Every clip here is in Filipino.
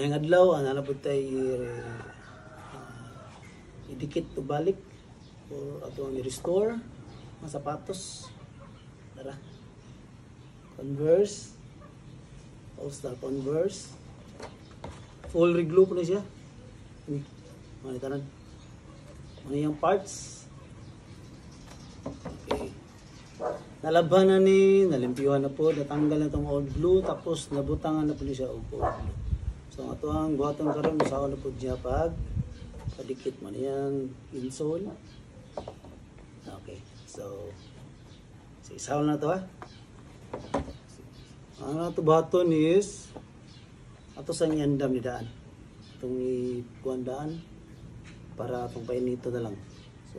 Ngayong adlaw, ana po tayo idikit o balik or ato ang i-restore mga sapatos. Tara. Converse. All-Star Converse. Full reglue po na siya. Manitaran. Ano yung parts? Okay. Nalaban na ni, nalimpiyuhan na po, natanggal na itong old glue, tapos nabutangan na po siya og old glue. So ato ang buhaton karon usawa na po diya pag padikit man yang insole. Okay. So isaw na to ha. Ang ato buhaton is ato sa nyandam ni daan. Itong ikuan daan para itong painito na lang. So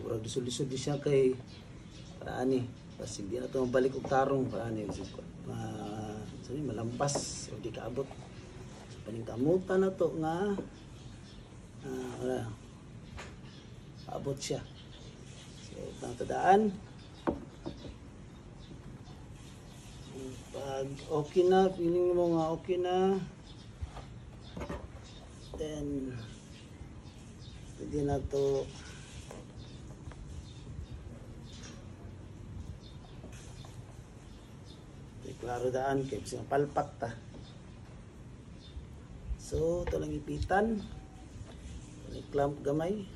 wala lisod-lisod di siya kay para ani. Kasi hindi na ito mabalik og tarong para ani. Malampas o di kaabot. Paningkamutan na to nga abot siya. So tandaan pag okay na, feeling mo nga okay na, then pwede na to klaro daan kay bisang palpak ta. So, ito lang ipitan. Clamp gamay.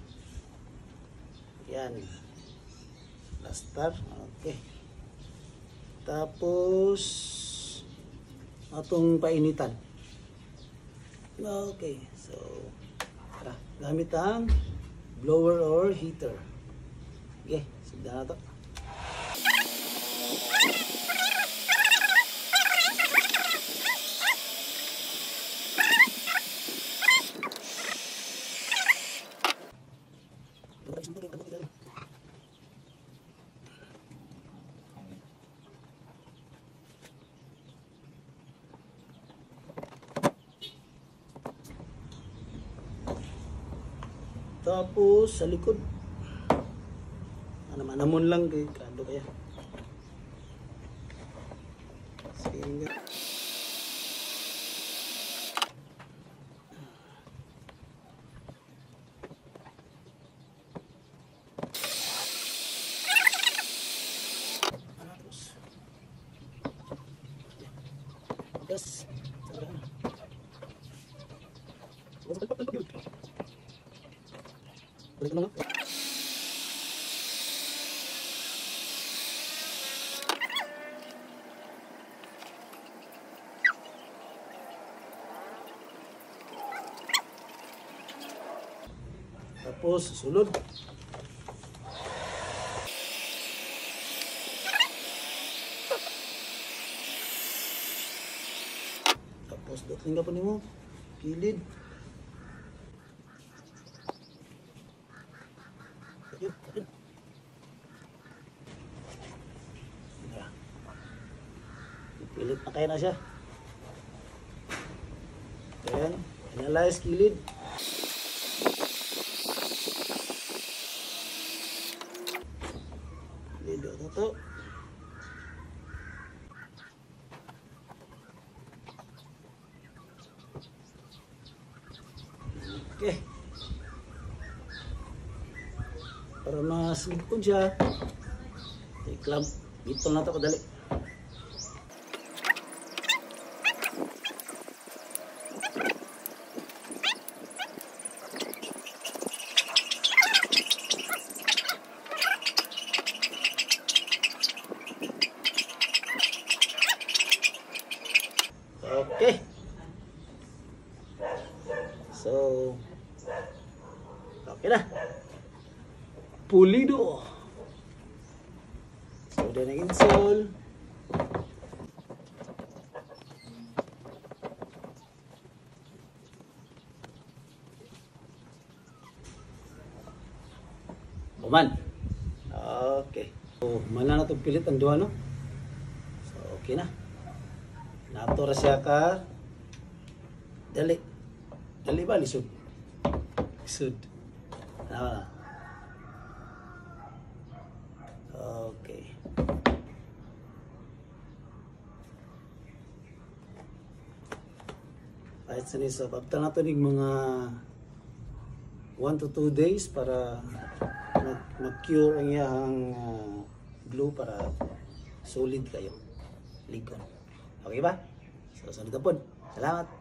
Yan. Plaster. Okay. Tapos, atong painitan. Okay. So, tara. Gamit ang blower or heater. Okay. Sigda na ito. Tapos sa likod namon lang kay kado kaya sige. Yes. Balik mo nga. Tapos susunod. Tapos dotling ka po nimo kilid. Pilit na kayo na siya. Then, analyze kilid. Lido na to. Okay. Para masilipon siya, i-clamp. Bitol na ito kadali. Okay. So, okay na. Pulido. So, then nag-install. Buman. Okay. So, mana na itong pilit ang duha, no? So, okay na. Natura siya ka. Dali. Dali ba? Lisod. Lisod. Okay. Kahit sa nisa, after nato ning mga 1 to 2 days para mag-cure ang iyang glue para solid kayo. Ligon. Okay ba? So, sunod na po. Salamat.